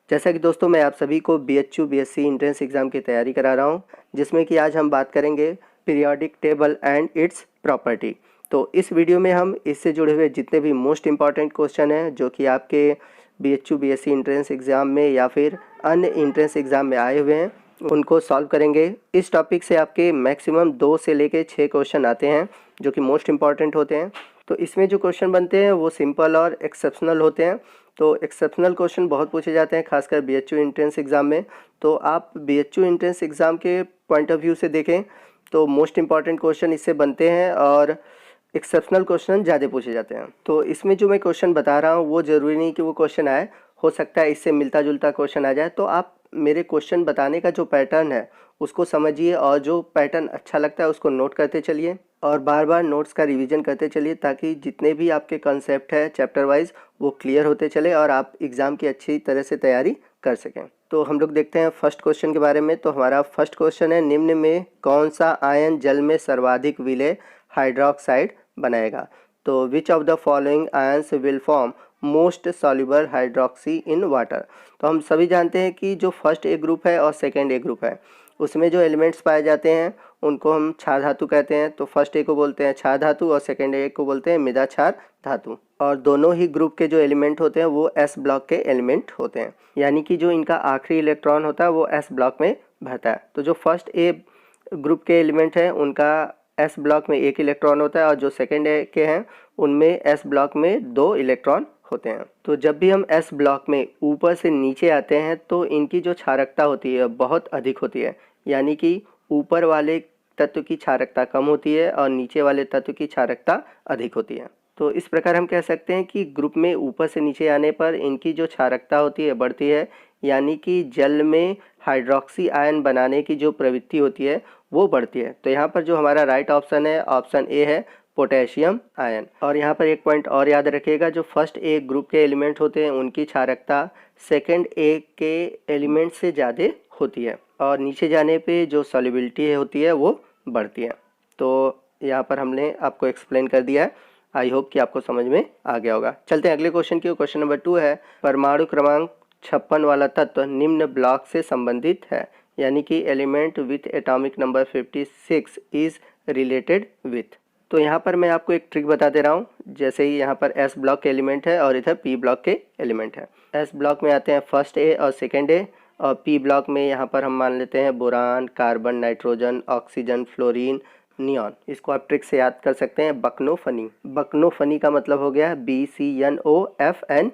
जैसा कि दोस्तों मैं आप सभी को BHU BSc एंट्रेंस एग्ज़ाम की तैयारी करा रहा हूं, जिसमें कि आज हम बात करेंगे periodic table and it's property. तो इस वीडियो में हम इससे जुड़े हुए जितने भी मोस्ट इंपॉर्टेंट क्वेश्चन हैं जो कि आपके BHU BSc एंट्रेंस एग्ज़ाम में या फिर अन्य एंट्रेंस एग्ज़ाम में आए हुए हैं उनको सॉल्व करेंगे। इस टॉपिक से आपके मैक्सिमम 2 से लेकर 6 क्वेश्चन आते हैं जो कि मोस्ट इंपॉर्टेंट होते हैं। तो इसमें जो क्वेश्चन बनते हैं वो सिंपल और एक्सेप्शनल होते हैं। तो एक्सेप्शनल क्वेश्चन बहुत पूछे जाते हैं खासकर BHU एंट्रेंस एग्ज़ाम में। तो आप BHU एंट्रेंस एग्ज़ाम के पॉइंट ऑफ व्यू से देखें तो मोस्ट इंपॉर्टेंट क्वेश्चन इससे बनते हैं और एक्सेप्शनल क्वेश्चन ज़्यादा पूछे जाते हैं। तो इसमें जो मैं क्वेश्चन बता रहा हूँ वो ज़रूरी नहीं कि वो क्वेश्चन आए, हो सकता है इससे मिलता जुलता क्वेश्चन आ जाए। तो आप मेरे क्वेश्चन बताने का जो पैटर्न है उसको समझिए और जो पैटर्न अच्छा लगता है उसको नोट करते चलिए और बार बार नोट्स का रिवीजन करते चलिए, ताकि जितने भी आपके कॉन्सेप्ट है चैप्टर वाइज वो क्लियर होते चले और आप एग्ज़ाम की अच्छी तरह से तैयारी कर सकें। तो हम लोग देखते हैं फर्स्ट क्वेश्चन के बारे में। तो हमारा फर्स्ट क्वेश्चन है, निम्न में कौन सा आयन जल में सर्वाधिक विलय हाइड्रोक्साइड बनाएगा? तो विच of the following ions will form most soluble hydroxy in water? तो हम सभी जानते हैं कि जो फर्स्ट ए ग्रुप है और सेकेंड ए ग्रुप है उसमें जो एलिमेंट्स पाए जाते हैं उनको हम क्षार धातु कहते हैं। तो फर्स्ट ए को बोलते हैं क्षार धातु और सेकेंड ए को बोलते हैं मृदा क्षार धातु। और दोनों ही ग्रुप के जो एलिमेंट होते हैं वो S ब्लॉक के एलिमेंट होते हैं, यानी कि जो इनका आखिरी इलेक्ट्रॉन होता है वो S ब्लॉक में भरता है। तो जो फर्स्ट ए ग्रुप के एलिमेंट हैं उनका S ब्लॉक में एक इलेक्ट्रॉन होता है और जो सेकेंड ए के हैं उनमें S ब्लॉक में 2 इलेक्ट्रॉन होते हैं। तो जब भी हम S ब्लॉक में ऊपर से नीचे आते हैं तो इनकी जो क्षारकता होती है बहुत अधिक होती है, यानी कि ऊपर वाले तत्व की क्षारकता कम होती है और नीचे वाले तत्व की क्षारकता अधिक होती है। तो इस प्रकार हम कह सकते हैं कि ग्रुप में ऊपर से नीचे आने पर इनकी जो क्षारकता होती है बढ़ती है, यानी कि जल में हाइड्रोक्सी आयन बनाने की जो प्रवृत्ति होती है वो बढ़ती है। तो यहाँ पर जो हमारा राइट ऑप्शन है ऑप्शन ए है पोटेशियम आयन। और यहाँ पर एक पॉइंट और याद रखिएगा, जो फर्स्ट ए ग्रुप के एलिमेंट होते हैं उनकी क्षारकता सेकेंड ए के एलिमेंट से ज़्यादा होती है और नीचे जाने पे जो सॉल्युबिलिटी होती है वो बढ़ती है। तो यहाँ पर हमने आपको एक्सप्लेन कर दिया है, आई होप कि आपको समझ में आ गया होगा। चलते हैं अगले क्वेश्चन की। क्वेश्चन नंबर 2 है, परमाणु क्रमांक 56 वाला तत्व निम्न ब्लॉक से संबंधित है, यानी कि element with atomic number 56 is related with. तो यहाँ पर मैं आपको एक ट्रिक बता दे रहा हूँ। जैसे ही यहाँ पर S ब्लॉक के एलिमेंट है और इधर P ब्लॉक के एलिमेंट है। S ब्लॉक में आते हैं फर्स्ट ए और सेकेंड ए और P ब्लॉक में यहाँ पर हम मान लेते हैं boron, carbon, nitrogen, oxygen, fluorine, neon. इसको आप ट्रिक से याद कर सकते हैं बकनोफनी। बकनोफनी का मतलब हो गया BCNOFNE।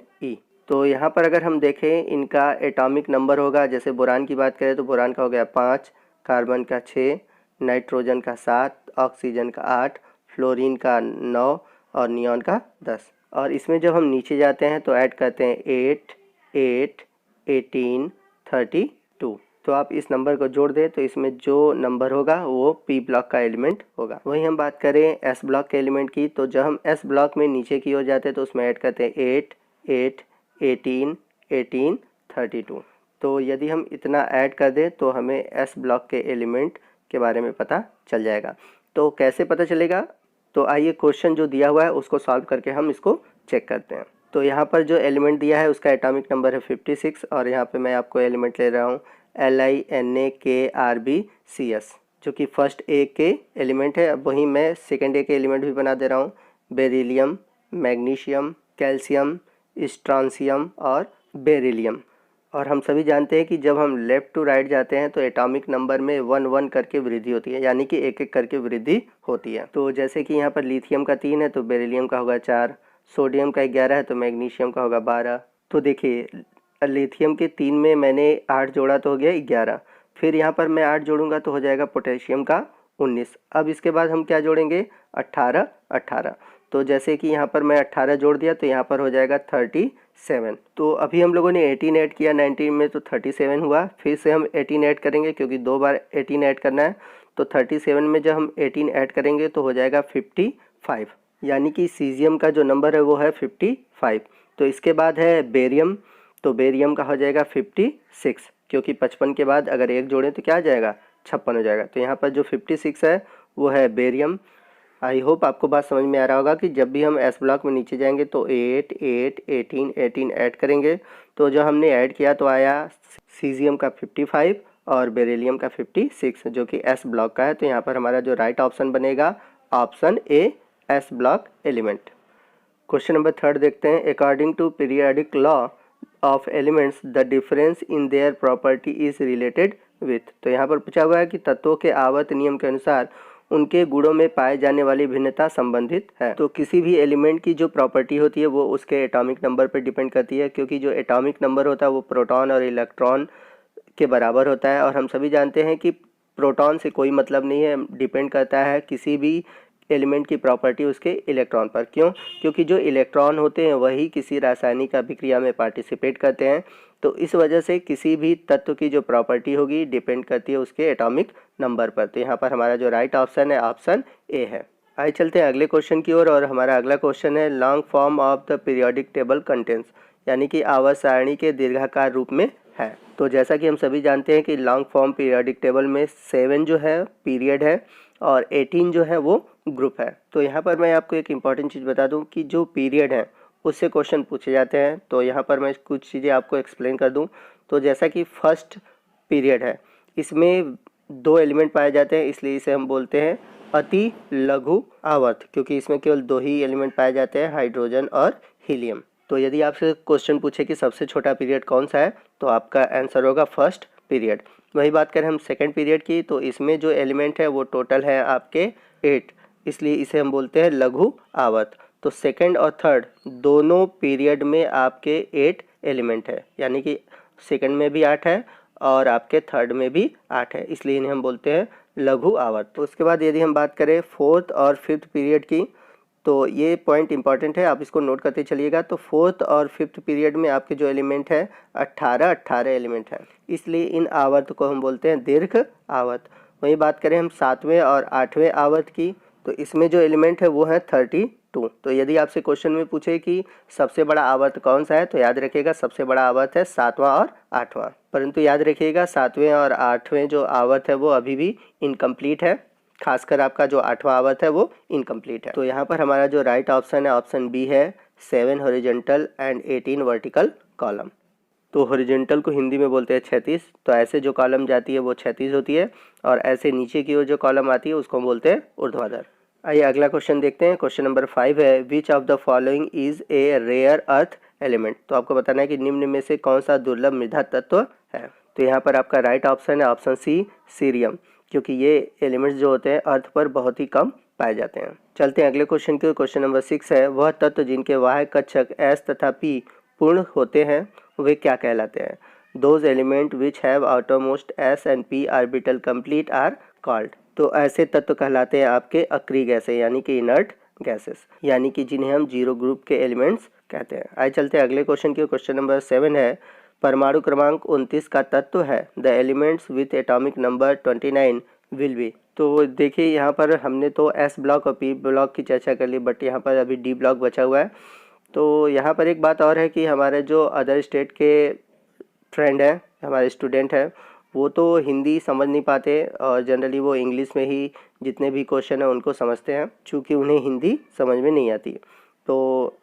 तो यहाँ पर अगर हम देखें इनका एटॉमिक नंबर होगा, जैसे बोरान की बात करें तो बोरान का हो गया 5, कार्बन का 6, नाइट्रोजन का 7, ऑक्सीजन का 8, फ्लोरीन का 9 और नियॉन का 10। और इसमें जब हम नीचे जाते हैं तो ऐड करते हैं 8, 8, 18, 32। तो आप इस नंबर को जोड़ दें तो इसमें जो नंबर होगा वो P ब्लॉक का एलिमेंट होगा। वही हम बात करें S ब्लॉक के एलिमेंट की, तो जब हम S ब्लॉक में नीचे की ओर जाते हैं तो उसमें ऐड करते हैं 8, 8, 18, 18, 32। तो यदि हम इतना ऐड कर दें तो हमें S ब्लॉक के एलिमेंट के बारे में पता चल जाएगा। तो कैसे पता चलेगा? तो आइए क्वेश्चन जो दिया हुआ है उसको सॉल्व करके हम इसको चेक करते हैं। तो यहाँ पर जो एलिमेंट दिया है उसका एटॉमिक नंबर है 56 और यहाँ पे मैं आपको एलिमेंट ले रहा हूँ LiNaKRbCs, जो कि फर्स्ट ए के एलिमेंट है। अब वहीं मैं सेकेंड ए के एलिमेंट भी बना दे रहा हूँ, बेरिलियम, मैग्नीशियम, कैल्शियम, स्ट्रॉन्शियम और बेरिलियम। और हम सभी जानते हैं कि जब हम लेफ़्ट टू राइट जाते हैं तो एटॉमिक नंबर में 1 1 करके वृद्धि होती है, यानी कि एक एक करके वृद्धि होती है। तो जैसे कि यहाँ पर लिथियम का 3 है तो बेरिलियम का होगा 4, सोडियम का 11 है तो मैग्नीशियम का होगा 12। तो देखिए लिथियम के 3 में मैंने 8 जोड़ा तो हो गया 11, फिर यहाँ पर मैं 8 जोड़ूंगा तो हो जाएगा पोटेशियम का 19। अब इसके बाद हम क्या जोड़ेंगे 18, 18। तो जैसे कि यहाँ पर मैं 18 जोड़ दिया तो यहाँ पर हो जाएगा 37। तो अभी हम लोगों ने 18 ऐड किया 19 में तो 37 हुआ। फिर से हम 18 ऐड करेंगे क्योंकि 2 बार 18 ऐड करना है। तो 37 में जब हम 18 ऐड करेंगे तो हो जाएगा 55, यानी कि सीजियम का जो नंबर है वो है 55। तो इसके बाद है बेरियम, तो बेरियम का हो जाएगा 56, क्योंकि 55 के बाद अगर एक जोड़ें तो क्या आ जाएगा 56 हो जाएगा। तो यहाँ पर जो 56 है वो है बेरियम। आई होप आपको बात समझ में आ रहा होगा कि जब भी हम एस ब्लॉक में नीचे जाएंगे तो 8, 8, 18, 18 ऐड करेंगे। तो जो हमने ऐड किया तो आया सीजियम का 55 और बेरिलियम का 56 जो कि एस ब्लॉक का है। तो यहाँ पर हमारा जो राइट ऑप्शन बनेगा option A, S block element. Question number 3 देखते हैं। According to periodic law of elements the difference in their property is related with. तो यहाँ पर पूछा हुआ है कि तत्वों के आवर्त नियम के अनुसार उनके गुणों में पाए जाने वाली भिन्नता संबंधित है। तो किसी भी एलिमेंट की जो प्रॉपर्टी होती है वो उसके एटॉमिक नंबर पर डिपेंड करती है, क्योंकि जो एटॉमिक नंबर होता है वो प्रोटॉन और इलेक्ट्रॉन के बराबर होता है। और हम सभी जानते हैं कि प्रोटॉन से कोई मतलब नहीं है, डिपेंड करता है किसी भी एलिमेंट की प्रॉपर्टी उसके इलेक्ट्रॉन पर। क्यों? क्योंकि जो इलेक्ट्रॉन होते हैं वही किसी रासायनिक अभिक्रिया में पार्टिसिपेट करते हैं। तो इस वजह से किसी भी तत्व की जो प्रॉपर्टी होगी डिपेंड करती है उसके एटॉमिक नंबर पर। तो यहाँ पर हमारा जो राइट ऑप्शन है ऑप्शन ए है। आइए चलते हैं अगले क्वेश्चन की ओर। और हमारा अगला क्वेश्चन है long form of the periodic table contents, यानी कि आवर्त सारणी के दीर्घाकार रूप में है। तो जैसा कि हम सभी जानते हैं कि लॉन्ग फॉर्म पीरियोडिक टेबल में 7 जो है पीरियड है और 18 जो है वो ग्रुप है। तो यहाँ पर मैं आपको एक इम्पॉर्टेंट चीज़ बता दूं कि जो पीरियड है उससे क्वेश्चन पूछे जाते हैं। तो यहाँ पर मैं कुछ चीज़ें आपको एक्सप्लेन कर दूं। तो जैसा कि फर्स्ट पीरियड है, इसमें 2 एलिमेंट पाए जाते हैं, इसलिए इसे हम बोलते हैं अति लघु आवर्त, क्योंकि इसमें केवल 2 ही एलिमेंट पाए जाते हैं, हाइड्रोजन और हीलियम। तो यदि आपसे क्वेश्चन पूछे कि सबसे छोटा पीरियड कौन सा है तो आपका आंसर होगा फर्स्ट पीरियड। वही बात करें हम सेकंड पीरियड की, तो इसमें जो एलिमेंट है वो टोटल है आपके 8, इसलिए इसे हम बोलते हैं लघु आवर्त। तो सेकंड और थर्ड दोनों पीरियड में आपके 8 एलिमेंट है, यानी कि सेकंड में भी 8 है और आपके थर्ड में भी 8 है, इसलिए इन्हें हम बोलते हैं लघु आवर्त। तो उसके बाद यदि हम बात करें फोर्थ और फिफ्थ पीरियड की, तो ये पॉइंट इंपॉर्टेंट है, आप इसको नोट करते चलिएगा। तो फोर्थ और फिफ्थ पीरियड में आपके जो एलिमेंट है 18 एलिमेंट है, इसलिए इन आवर्त को हम बोलते हैं दीर्घ आवर्त। वहीं बात करें हम 7वें और 8वें आवर्त की, तो इसमें जो एलिमेंट है वो है 32। तो यदि आपसे क्वेश्चन में पूछे कि सबसे बड़ा आवर्त कौन सा है, तो याद रखिएगा सबसे बड़ा आवर्त है 7वां और 8वां। परंतु याद रखिएगा 7वें और 8वें जो आवर्त है वो अभी भी इनकम्प्लीट है, खासकर आपका जो 8वां आवर्त है वो इनकम्प्लीट है। तो यहाँ पर हमारा जो राइट ऑप्शन है ऑप्शन बी है, 7 हॉरिजॉन्टल एंड 18 वर्टिकल कॉलम। तो हॉरिजॉन्टल को हिंदी में बोलते हैं क्षैतिज। तो ऐसे जो कॉलम जाती है वो क्षैतिज होती है, और ऐसे नीचे की ओर जो कॉलम आती है उसको हम बोलते हैं ऊर्ध्वाधर। आइए अगला क्वेश्चन देखते हैं। क्वेश्चन नंबर 5 है, which of the following is a rare earth element. तो आपको बताना है कि निम्न में से कौन सा दुर्लभ मृदा तत्व है। तो यहाँ पर आपका राइट ऑप्शन है ऑप्शन सी, सीरियम, क्योंकि ये एलिमेंट्स जो होते हैं अर्थ पर बहुत ही कम पाए जाते हैं। चलते हैं अगले क्वेश्चन की। क्वेश्चन नंबर 6 है, वह तत्व जिनके वाहक कक्षक एस तथा पी पूर्ण होते हैं वे क्या कहलाते हैं। Those element which have outermost S and P orbital complete are called. तो ऐसे तत्व कहलाते हैं आपके अक्रिय गैसें, यानी कि इनर्ट गैसेस, यानी कि जिन्हें हम जीरो ग्रुप के एलिमेंट्स कहते हैं। आइए चलते हैं अगले क्वेश्चन की। क्वेश्चन नंबर 7 है, परमाणु क्रमांक 29 का तत्व है the elements with atomic number 29 will be. तो देखिए यहाँ पर हमने तो एस ब्लॉक और पी ब्लॉक की चर्चा कर ली, बट यहाँ पर अभी डी ब्लॉक बचा हुआ है। तो यहाँ पर एक बात और है कि हमारे जो अदर स्टेट के फ्रेंड हैं, हमारे स्टूडेंट हैं, वो तो हिंदी समझ नहीं पाते और जनरली वो इंग्लिश में ही जितने भी क्वेश्चन हैं उनको समझते हैं, चूँकि उन्हें हिंदी समझ में नहीं आती। तो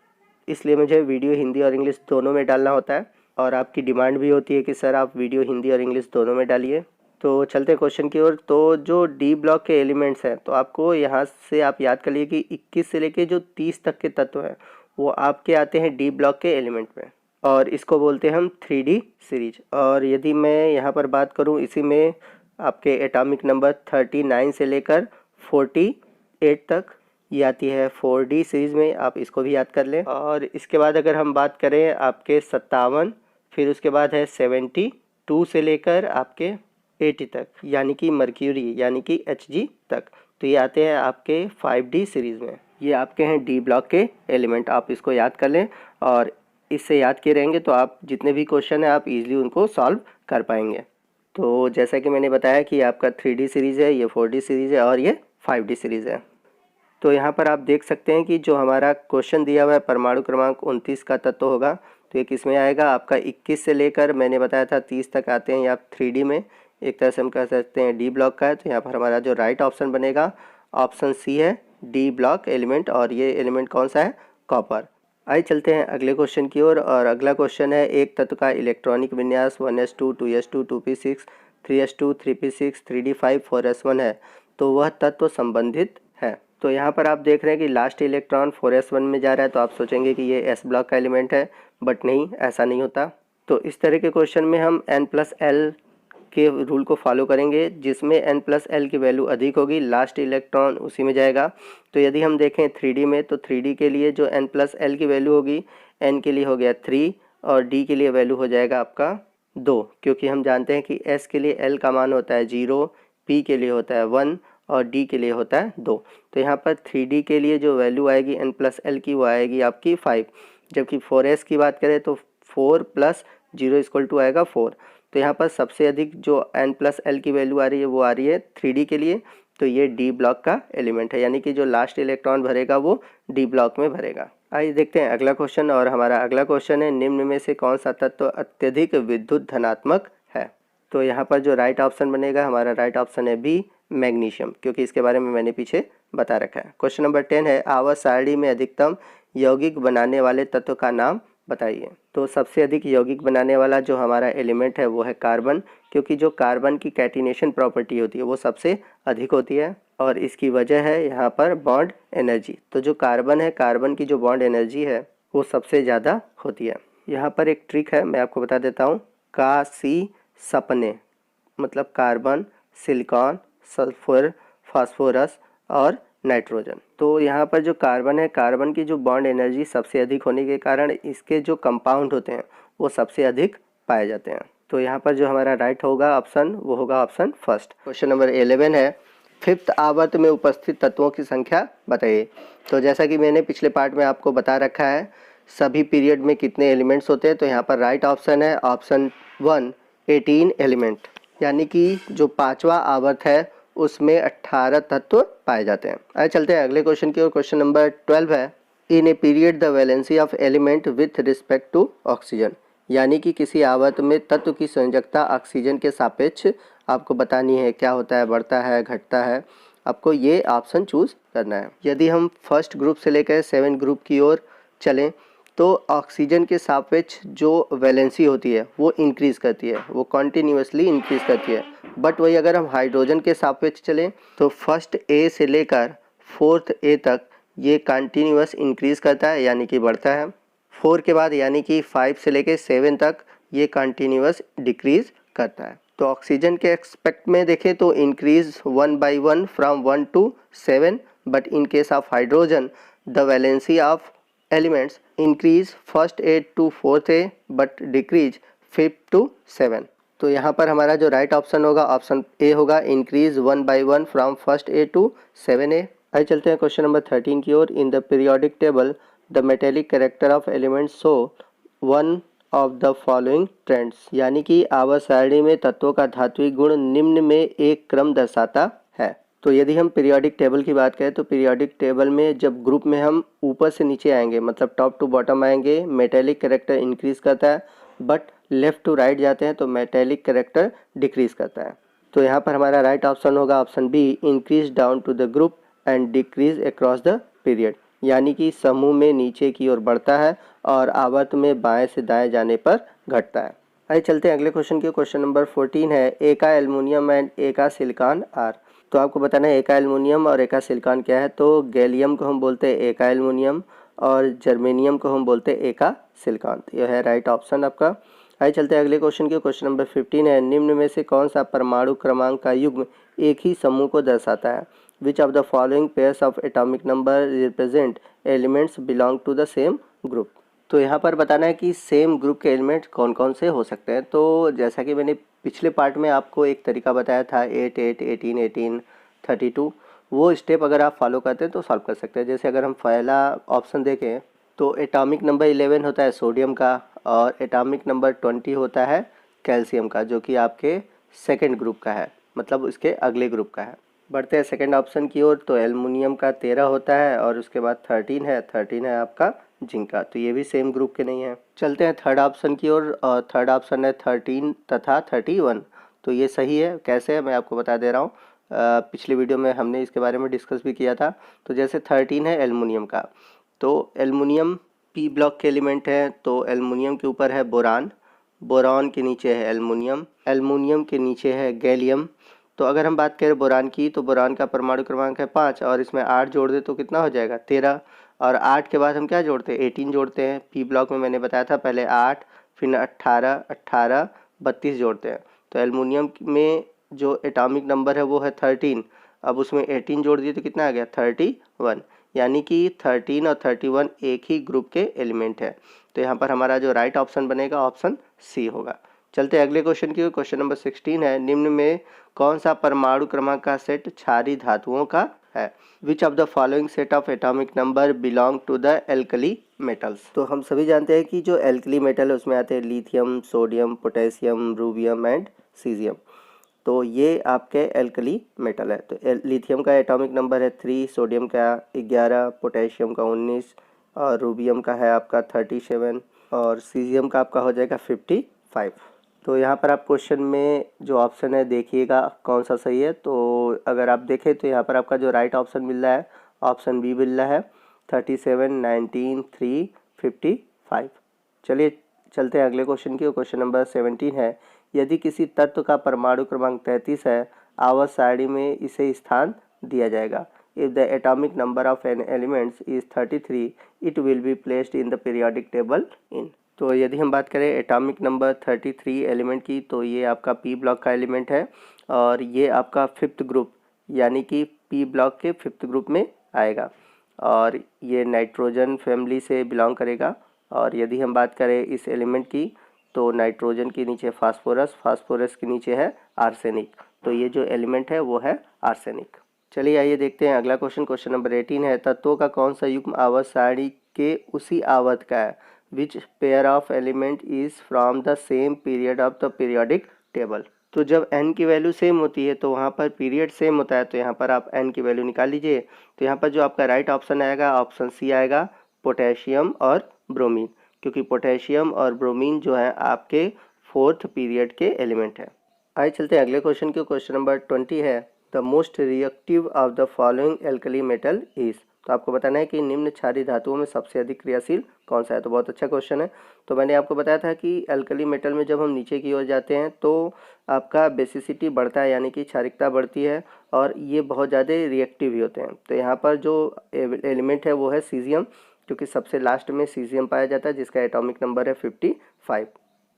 इसलिए मुझे वीडियो हिंदी और इंग्लिश दोनों में डालना होता है, और आपकी डिमांड भी होती है कि सर आप वीडियो हिंदी और इंग्लिश दोनों में डालिए। तो चलते हैं क्वेश्चन की ओर। तो जो डी ब्लॉक के एलिमेंट्स हैं, तो आपको यहाँ से आप याद कर लिए कि 21 से लेके जो 30 तक के तत्व हैं वो आपके आते हैं डी ब्लॉक के एलिमेंट में, और इसको बोलते हैं हम 3D सीरीज। और यदि मैं यहाँ पर बात करूँ, इसी में आपके एटॉमिक नंबर 39 से लेकर 48 तक ये आती है 4D सीरीज़ में, आप इसको भी याद कर लें। और इसके बाद अगर हम बात करें आपके 57, फिर उसके बाद है 72 से लेकर आपके 80 तक, यानी कि मर्क्यूरी यानी कि Hg तक। तो ये आते हैं आपके 5D सीरीज़ में। ये आपके हैं डी ब्लॉक के एलिमेंट, आप इसको याद कर लें, और इससे याद किए रहेंगे तो आप जितने भी क्वेश्चन हैं आप इजीली उनको सॉल्व कर पाएंगे। तो जैसा कि मैंने बताया कि आपका 3D सीरीज़ है, ये 4D सीरीज़ है और ये 5D सीरीज़ है। तो यहाँ पर आप देख सकते हैं कि जो हमारा क्वेश्चन दिया हुआ है परमाणु क्रमांक 29 का तत्व होगा, तो ये किस में आएगा आपका 21 से लेकर मैंने बताया था 30 तक आते हैं, या 3D में एक तरह से हम कह सकते हैं डी ब्लॉक का है। तो यहाँ पर हमारा जो राइट ऑप्शन बनेगा ऑप्शन सी है, डी ब्लॉक एलिमेंट, और ये एलिमेंट कौन सा है? कॉपर। आइए चलते हैं अगले क्वेश्चन की ओर, और अगला क्वेश्चन है एक तत्व का इलेक्ट्रॉनिक विन्यास 1s2 2s2 2p6 3s2 3p6 3d5 4s1 है, तो वह तत्व संबंधित है। तो यहाँ पर आप देख रहे हैं कि लास्ट इलेक्ट्रॉन 4s1 में जा रहा है, तो आप सोचेंगे कि ये s ब्लॉक का एलिमेंट है, बट नहीं, ऐसा नहीं होता। तो इस तरह के क्वेश्चन में हम n+l के रूल को फॉलो करेंगे, जिसमें n+l की वैल्यू अधिक होगी, लास्ट इलेक्ट्रॉन उसी में जाएगा। तो यदि हम देखें 3D में, तो 3D के लिए जो n+l की वैल्यू होगी, n के लिए हो गया 3 और d के लिए वैल्यू हो जाएगा आपका 2, क्योंकि हम जानते हैं कि s के लिए l का मान होता है 0, p के लिए होता है 1 और d के लिए होता है 2। तो यहाँ पर 3D के लिए जो वैल्यू आएगी n+l की, वो आएगी आपकी 5, जबकि 4s की बात करें तो 4 + 0 = आएगा 4। तो यहाँ पर सबसे अधिक जो n+l की वैल्यू आ रही है वो आ रही है 3D के लिए, तो ये डी ब्लॉक का एलिमेंट है, यानी कि जो लास्ट इलेक्ट्रॉन भरेगा वो डी ब्लॉक में भरेगा। आइए देखते हैं अगला क्वेश्चन, और हमारा अगला क्वेश्चन है निम्न में से कौन सा तत्व अत्यधिक विद्युत धनात्मक है? तो यहाँ पर जो राइट ऑप्शन बनेगा, हमारा राइट ऑप्शन है बी, मैग्नीशियम, क्योंकि इसके बारे में मैंने पीछे बता रखा है। क्वेश्चन नंबर 10 है आवर्त सारणी में अधिकतम यौगिक बनाने वाले तत्व का नाम बताइए। तो सबसे अधिक यौगिक बनाने वाला जो हमारा एलिमेंट है वो है कार्बन, क्योंकि जो कार्बन की कैटिनेशन प्रॉपर्टी होती है वो सबसे अधिक होती है, और इसकी वजह है यहाँ पर बॉन्ड एनर्जी। तो जो कार्बन है, कार्बन की जो बॉन्ड एनर्जी है वो सबसे ज़्यादा होती है। यहाँ पर एक ट्रिक है, मैं आपको बता देता हूँ। का सी सपने मतलब कार्बन, सिलिकॉन, सल्फर, फास्फोरस और नाइट्रोजन। तो यहाँ पर जो कार्बन है, कार्बन की जो बॉन्ड एनर्जी सबसे अधिक होने के कारण इसके जो कंपाउंड होते हैं वो सबसे अधिक पाए जाते हैं। तो यहाँ पर जो हमारा राइट होगा ऑप्शन, वो होगा ऑप्शन फर्स्ट। क्वेश्चन नंबर 11 है 5th आवर्त में उपस्थित तत्वों की संख्या बताइए। तो जैसा कि मैंने पिछले पार्ट में आपको बता रखा है सभी पीरियड में कितने एलिमेंट्स होते हैं, तो यहाँ पर राइट ऑप्शन है ऑप्शन 1, 18 एलिमेंट, यानी कि जो 5वां आवर्त है उसमें 18 तत्व पाए जाते हैं। आइए चलते हैं अगले क्वेश्चन की ओर। क्वेश्चन नंबर 12 है in a period the valency of element with respect to oxygen, यानी कि किसी आवर्त में तत्व की संयोजकता ऑक्सीजन के सापेक्ष आपको बतानी है, क्या होता है, बढ़ता है, घटता है, आपको ये ऑप्शन चूज करना है। यदि हम फर्स्ट ग्रुप से लेकर 7 ग्रुप की ओर चलें तो ऑक्सीजन के सापेक्ष जो वैलेंसी होती है वो इंक्रीज़ करती है, वो कॉन्टीन्यूसली इंक्रीज़ करती है। बट वही अगर हम हाइड्रोजन के सापेक्ष चलें तो फर्स्ट ए से लेकर 4th ए तक ये कंटिन्यूस इंक्रीज़ करता है, यानी कि बढ़ता है। 4 के बाद यानी कि 5 से लेकर 7 तक ये कंटिन्यूस डिक्रीज़ करता है। तो ऑक्सीजन के एक्सपेक्ट में देखें तो increase 1 by 1 from 1 to 7, but in case of hydrogen the valency of elements increase first a to 4th a but decrease 5th to 7। तो यहाँ पर हमारा जो राइट ऑप्शन होगा ऑप्शन ए होगा, increase 1 by 1 from first a to 7 a. आइए चलते हैं क्वेश्चन नंबर 13 की ओर। In the periodic table the metallic character of elements show one of the following trends, यानी कि आवर्त सारणी में तत्वों का धात्विक गुण निम्न में एक क्रम दर्शाता है। तो यदि हम पीरियोडिक टेबल की बात करें तो पीरियोडिक टेबल में जब ग्रुप में हम ऊपर से नीचे आएंगे, मतलब टॉप टू बॉटम आएंगे, मेटेलिक कैरेक्टर इंक्रीज करता है, बट लेफ़्ट टू राइट जाते हैं तो मेटेलिक कैरेक्टर डिक्रीज करता है। तो यहाँ पर हमारा राइट ऑप्शन होगा option B, increase down to the group and decrease across the period, यानी कि समूह में नीचे की ओर बढ़ता है और आवर्त में बाएं से दाएं जाने पर घटता है। आइए चलते हैं अगले क्वेश्चन की। क्वेश्चन नंबर 14 है एका एल्युमिनियम एंड एका सिलिकॉन आर। तो आपको बताना है एका एल्युमिनियम और एका सिलिकॉन क्या है। तो गैलियम को हम बोलते हैं एका एल्युमिनियम और जर्मेनियम को हम बोलते हैं एका सिलिकॉन। तो यह है राइट ऑप्शन आपका। आइए चलते हैं अगले क्वेश्चन की। क्वेश्चन नंबर 15 है निम्न में से कौन सा परमाणु क्रमांक का युग्म एक ही समूह को दर्शाता है। Which of the following pairs of atomic number represent elements belong to the same group. तो यहाँ पर बताना है कि सेम ग्रुप के एलिमेंट कौन कौन से हो सकते हैं। तो जैसा कि मैंने पिछले पार्ट में आपको एक तरीका बताया था 8 8 18 18 32, वो स्टेप अगर आप फॉलो करते हैं तो सॉल्व कर सकते हैं। जैसे अगर हम पहला ऑप्शन देखें तो एटॉमिक नंबर 11 होता है सोडियम का और एटॉमिक नंबर 20 होता है कैल्शियम का, जो कि आपके सेकेंड ग्रुप का है, मतलब उसके अगले ग्रुप का है। बढ़ते हैं सेकेंड ऑप्शन की ओर। तो एल्युमिनियम का 13 होता है और उसके बाद 13 है आपका जिंक का, तो ये भी सेम ग्रुप के नहीं है। चलते हैं थर्ड ऑप्शन की ओर और थर्ड ऑप्शन है 13 तथा 31। तो ये सही है, कैसे है मैं आपको बता दे रहा हूँ। पिछले वीडियो में हमने इसके बारे में डिस्कस भी किया था। तो जैसे 13 है एल्युमिनियम का, तो एल्युमिनियम पी ब्लॉक के एलिमेंट है, तो एल्युमिनियम के ऊपर है बोरान, बोरान के नीचे है एल्युमिनियम, एल्युमिनियम के नीचे है गैलियम। तो अगर हम बात करें बोरान की, तो बोरान का परमाणु क्रमांक है 5 और इसमें 8 जोड़ दे तो कितना हो जाएगा 13। और 8 के बाद हम क्या जोड़ते हैं 18 जोड़ते हैं। पी ब्लॉक में मैंने बताया था पहले 8 फिर 18 18 32 जोड़ते हैं। तो एल्युमिनियम में जो एटॉमिक नंबर है वो है 13, अब उसमें 18 जोड़ दिए तो कितना आ गया 31, यानी कि 13 और 31 एक ही ग्रुप के एलिमेंट है। तो यहाँ पर हमारा जो राइट ऑप्शन बनेगा ऑप्शन सी होगा। चलते हैं अगले क्वेश्चन की। क्वेश्चन नंबर 16 है, निम्न में कौन सा परमाणु क्रमांक का सेट क्षारीय धातुओं का है? Which of the following set of atomic number belong to the alkali metals? तो हम सभी जानते हैं कि जो एल्कली मेटल है उसमें आते हैं lithium, sodium, potassium, rubidium and caesium. तो ये आपके एल्कली मेटल है। तो लिथियम का एटॉमिक नंबर है 3, सोडियम का 11, पोटेशियम का 19 और रूबियम का है आपका 37 और सीजियम का आपका हो जाएगा 55। तो यहाँ पर आप क्वेश्चन में जो ऑप्शन है देखिएगा कौन सा सही है। तो अगर आप देखें तो यहाँ पर आपका जो राइट ऑप्शन मिल रहा है ऑप्शन बी मिल रहा है 37, 19, 3, 55। चलिए चलते हैं अगले क्वेश्चन की। क्वेश्चन नंबर 17 है, यदि किसी तत्व का परमाणु क्रमांक 33 है, आवर्त सारणी में इसे स्थान दिया जाएगा। If the atomic number of an elements is 33, it will be placed in the periodic table in. तो यदि हम बात करें एटॉमिक नंबर 33 एलिमेंट की, तो ये आपका पी ब्लॉक का एलिमेंट है और ये आपका 5th ग्रुप यानी कि पी ब्लॉक के 5th ग्रुप में आएगा और ये नाइट्रोजन फैमिली से बिलोंग करेगा। और यदि हम बात करें इस एलिमेंट की, तो नाइट्रोजन के नीचे फास्फोरस, फास्फोरस के नीचे है आर्सेनिक। तो ये जो एलिमेंट है वो है आर्सेनिक। चलिए आइए देखते हैं अगला क्वेश्चन। क्वेश्चन नंबर 18 है, तत्वों का कौन सा युग्म आवर्त सारणी के उसी आवर्त का है? Which pair of element is from the same period of the periodic table? तो जब n की वैल्यू सेम होती है तो वहाँ पर पीरियड सेम होता है, तो यहाँ पर आप n की वैल्यू निकाल लीजिए। तो यहाँ पर जो आपका राइट ऑप्शन आएगा ऑप्शन सी आएगा, पोटेशियम और ब्रोमीन, क्योंकि पोटेशियम और ब्रोमीन जो है आपके 4th पीरियड के एलिमेंट है। आइए चलते हैं अगले क्वेश्चन के। क्वेश्चन नंबर 20 है, the most reactive of the following alkali metal is. तो आपको बताना है कि निम्न क्षारीय धातुओं में सबसे अधिक क्रियाशील कौन सा है। तो बहुत अच्छा क्वेश्चन है। तो मैंने आपको बताया था कि एल्कली मेटल में जब हम नीचे की ओर जाते हैं तो आपका बेसिसिटी बढ़ता है, यानी कि क्षारिकता बढ़ती है और ये बहुत ज़्यादा रिएक्टिव भी होते हैं। तो यहाँ पर जो एलिमेंट है वो है सीजियम, क्योंकि सबसे लास्ट में सीजियम पाया जाता है जिसका एटॉमिक नंबर है 55।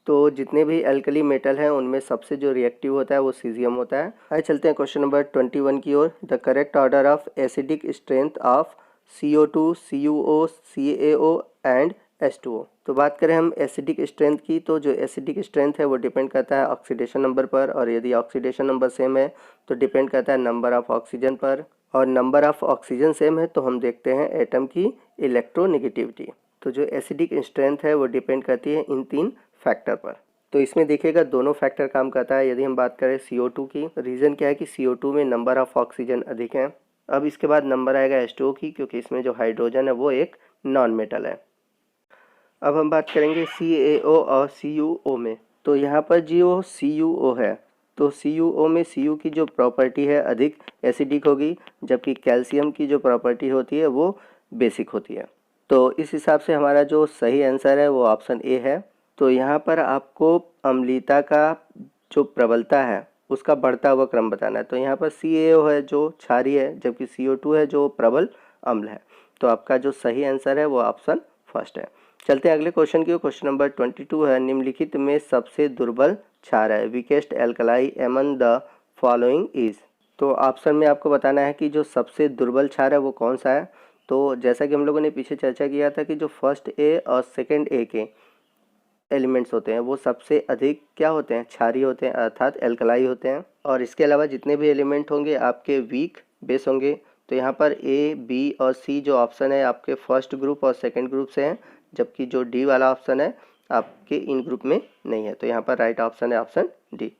तो जितने भी एल्कली मेटल हैं उनमें सबसे जो रिएक्टिव होता है वो सीजियम होता है। आइए चलते हैं क्वेश्चन नंबर 21 की ओर। The correct order of acidic strength of CO2, CuO, CaO and H2O। तो बात करें हम एसिडिक स्ट्रेंथ की, तो जो एसिडिक स्ट्रेंथ है वो डिपेंड करता है ऑक्सीडेशन नंबर पर, और यदि ऑक्सीडेशन नंबर सेम है तो डिपेंड करता है नंबर ऑफ ऑक्सीजन पर, और नंबर ऑफ ऑक्सीजन सेम है तो हम देखते हैं एटम की इलेक्ट्रोनेगेटिविटी। तो जो एसिडिक स्ट्रेंथ है वो डिपेंड करती है इन 3 फैक्टर पर। तो इसमें देखिएगा दोनों फैक्टर काम करता है। यदि हम बात करें CO2 की, रीज़न क्या है कि CO2 में नंबर ऑफ ऑक्सीजन अधिक है। अब इसके बाद नंबर आएगा H2O की, क्योंकि इसमें जो हाइड्रोजन है वो एक नॉन मेटल है। अब हम बात करेंगे CaO और CuO में। तो यहाँ पर जो CuO है, तो CuO में Cu की जो प्रॉपर्टी है अधिक एसिडिक होगी, जबकि कैल्शियम की जो प्रॉपर्टी होती है वो बेसिक होती है। तो इस हिसाब से हमारा जो सही आंसर है वो ऑप्शन ए है। तो यहाँ पर आपको अम्लीयता का जो प्रबलता है उसका बढ़ता हुआ क्रम बताना है। तो यहाँ पर CaO है जो क्षारीय है, जबकि CO2 है जो प्रबल अम्ल है। तो आपका जो सही आंसर है वो ऑप्शन फर्स्ट है। चलते हैं अगले क्वेश्चन की। क्वेश्चन नंबर 22 है, निम्नलिखित में सबसे दुर्बल क्षार है। वीकेस्ट एल्कलाई एमन द फॉलोइंग इज। तो ऑप्शन में आपको बताना है कि जो सबसे दुर्बल क्षार है वो कौन सा है। तो जैसा कि हम लोगों ने पीछे चर्चा किया था कि जो फर्स्ट ए और सेकंड ए के एलिमेंट्स होते हैं वो सबसे अधिक क्या होते हैं, क्षारीय होते हैं, अर्थात एल्कलाई होते हैं। और इसके अलावा जितने भी एलिमेंट होंगे आपके वीक बेस होंगे। तो यहाँ पर ए, बी और सी जो ऑप्शन है आपके फर्स्ट ग्रुप और सेकंड ग्रुप से हैं, जबकि जो डी वाला ऑप्शन है आपके इन ग्रुप में नहीं है। तो यहाँ पर राइट ऑप्शन है ऑप्शन डी।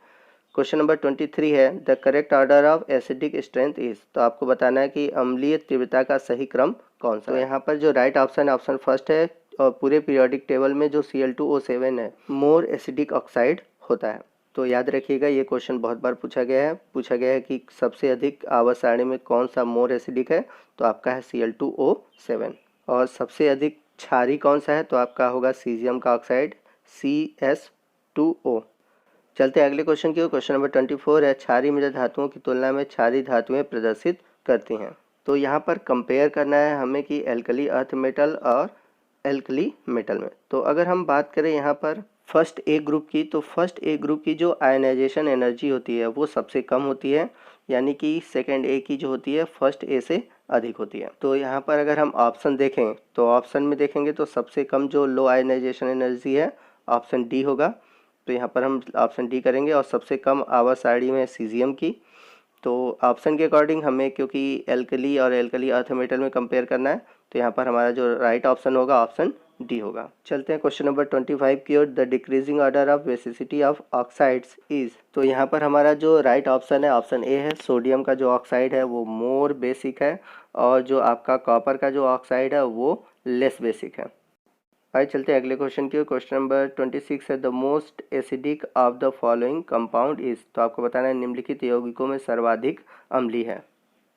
क्वेश्चन नंबर 23 है, the correct order of acidic strength is. तो आपको बताना है कि अम्लीय तीव्रता का सही क्रम कौन सा है। तो यहाँ पर जो राइट ऑप्शन है ऑप्शन फर्स्ट है, और पूरे पीरियोडिक टेबल में जो Cl2O7 है मोर एसिडिक ऑक्साइड होता है। तो याद रखिएगा, ये क्वेश्चन बहुत बार पूछा गया है कि सबसे अधिक आवर्त सारणी में कौन सा मोर एसिडिक है, तो आपका है Cl2O7। और सबसे अधिक क्षारी कौन सा है, तो आपका होगा सीजियम का ऑक्साइड CS2O। चलते हैं अगले क्वेश्चन की ओर। क्वेश्चन नंबर 24 है, क्षारी मृदा धातुओं की तुलना में क्षारी धातुएं प्रदर्शित करती हैं। तो यहाँ पर कंपेयर करना है हमें कि एल्कली अर्थ मेटल और एल्कली मेटल में। तो अगर हम बात करें यहाँ पर फर्स्ट ए ग्रुप की, तो फर्स्ट ए ग्रुप की जो आयनाइजेशन एनर्जी होती है वो सबसे कम होती है, यानी कि सेकेंड ए की जो होती है फर्स्ट ए से अधिक होती है। तो यहाँ पर अगर हम ऑप्शन देखें तो ऑप्शन में देखेंगे तो सबसे कम जो लो आयनाइजेशन एनर्जी है ऑप्शन डी होगा। तो यहाँ पर हम ऑप्शन डी करेंगे। और सबसे कम आवर्त सारणी में सीजियम की। तो ऑप्शन के अकॉर्डिंग हमें क्योंकि एल्कली और एल्कली अर्थ मेटल में कंपेयर करना है, तो यहाँ पर हमारा जो राइट ऑप्शन होगा ऑप्शन डी होगा। चलते हैं क्वेश्चन नंबर 25 की ओर। The decreasing order of basicity of oxides is. तो यहाँ पर हमारा जो राइट ऑप्शन है ऑप्शन ए है। सोडियम का जो ऑक्साइड है वो मोर बेसिक है, और जो आपका कॉपर का जो ऑक्साइड है वो लेस बेसिक है। आइए चलते हैं अगले क्वेश्चन की ओर। क्वेश्चन नंबर 26 है, the most acidic of the following compound is. तो आपको बताना है निम्नलिखित यौगिकों में सर्वाधिक अम्लीय है।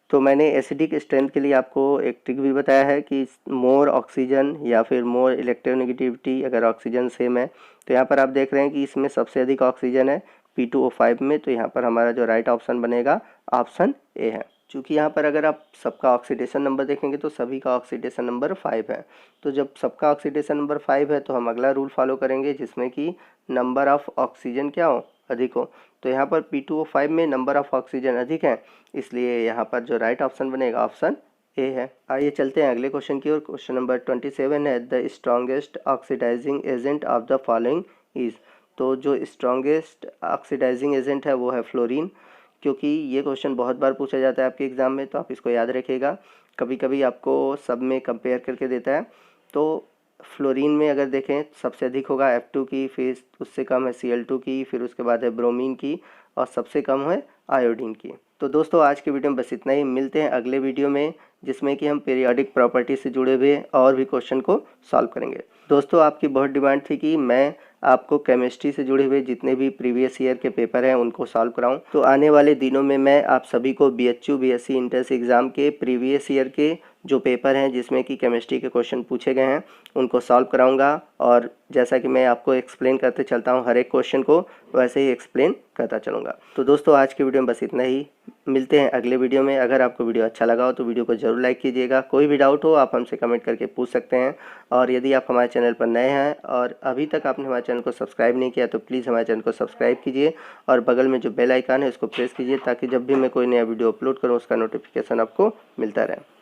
तो मैंने एसिडिक स्ट्रेंथ के लिए आपको एक ट्रिक भी बताया है कि मोर ऑक्सीजन या फिर मोर इलेक्ट्रोनेगेटिविटी अगर ऑक्सीजन सेम है। तो यहाँ पर आप देख रहे हैं कि इसमें सबसे अधिक ऑक्सीजन है P2O5 में। तो यहाँ पर हमारा जो राइट ऑप्शन बनेगा ऑप्शन ए है। चूँकि यहाँ पर अगर आप सबका ऑक्सीडेशन नंबर देखेंगे तो सभी का ऑक्सीडेशन नंबर 5 है। तो जब सबका ऑक्सीडेशन नंबर 5 है तो हम अगला रूल फॉलो करेंगे जिसमें कि नंबर ऑफ़ ऑक्सीजन क्या हो, अधिक हो। तो यहाँ पर P2O5 में नंबर ऑफ़ ऑक्सीजन अधिक है, इसलिए यहाँ पर जो राइट ऑप्शन बनेगा ऑप्शन ए है। आइए चलते हैं अगले क्वेश्चन की ओर। क्वेश्चन नंबर 27 है, the strongest oxidising agent of the following is. तो जो स्ट्रॉन्गेस्ट ऑक्सीडाइजिंग एजेंट है वो है फ्लोरीन। क्योंकि ये क्वेश्चन बहुत बार पूछा जाता है आपके एग्ज़ाम में, तो आप इसको याद रखिएगा। कभी कभी आपको सब में कंपेयर करके देता है। तो फ्लोरीन में अगर देखें सबसे अधिक होगा F2 की, फिर उससे कम है Cl2 की, फिर उसके बाद है ब्रोमीन की, और सबसे कम है आयोडीन की। तो दोस्तों आज की वीडियो में बस इतना ही। मिलते हैं अगले वीडियो में जिसमें कि हम पीरियोडिक प्रॉपर्टी से जुड़े हुए और भी क्वेश्चन को सॉल्व करेंगे। दोस्तों आपकी बहुत डिमांड थी कि मैं आपको केमिस्ट्री से जुड़े हुए जितने भी प्रीवियस ईयर के पेपर हैं उनको सॉल्व कराऊं। तो आने वाले दिनों में मैं आप सभी को BHU BSc इंट्रेंस एग्ज़ाम के प्रीवियस ईयर के जो पेपर हैं जिसमें कि केमिस्ट्री के क्वेश्चन पूछे गए हैं उनको सॉल्व कराऊंगा। और जैसा कि मैं आपको एक्सप्लेन करते चलता हूं हर एक क्वेश्चन को, वैसे ही एक्सप्लेन करता चलूँगा। तो दोस्तों आज की वीडियो में बस इतना ही। मिलते हैं अगले वीडियो में। अगर आपको वीडियो अच्छा लगा हो तो वीडियो को ज़रूर लाइक कीजिएगा। कोई भी डाउट हो आप हमसे कमेंट करके पूछ सकते हैं। और यदि आप हमारे चैनल पर नए हैं और अभी तक आपने हमारे चैनल को सब्सक्राइब नहीं किया तो प्लीज़ हमारे चैनल को सब्सक्राइब कीजिए, और बगल में जो बेल आइकन है उसको प्रेस कीजिए ताकि जब भी मैं कोई नया वीडियो अपलोड करूँ उसका नोटिफिकेशन आपको मिलता रहे।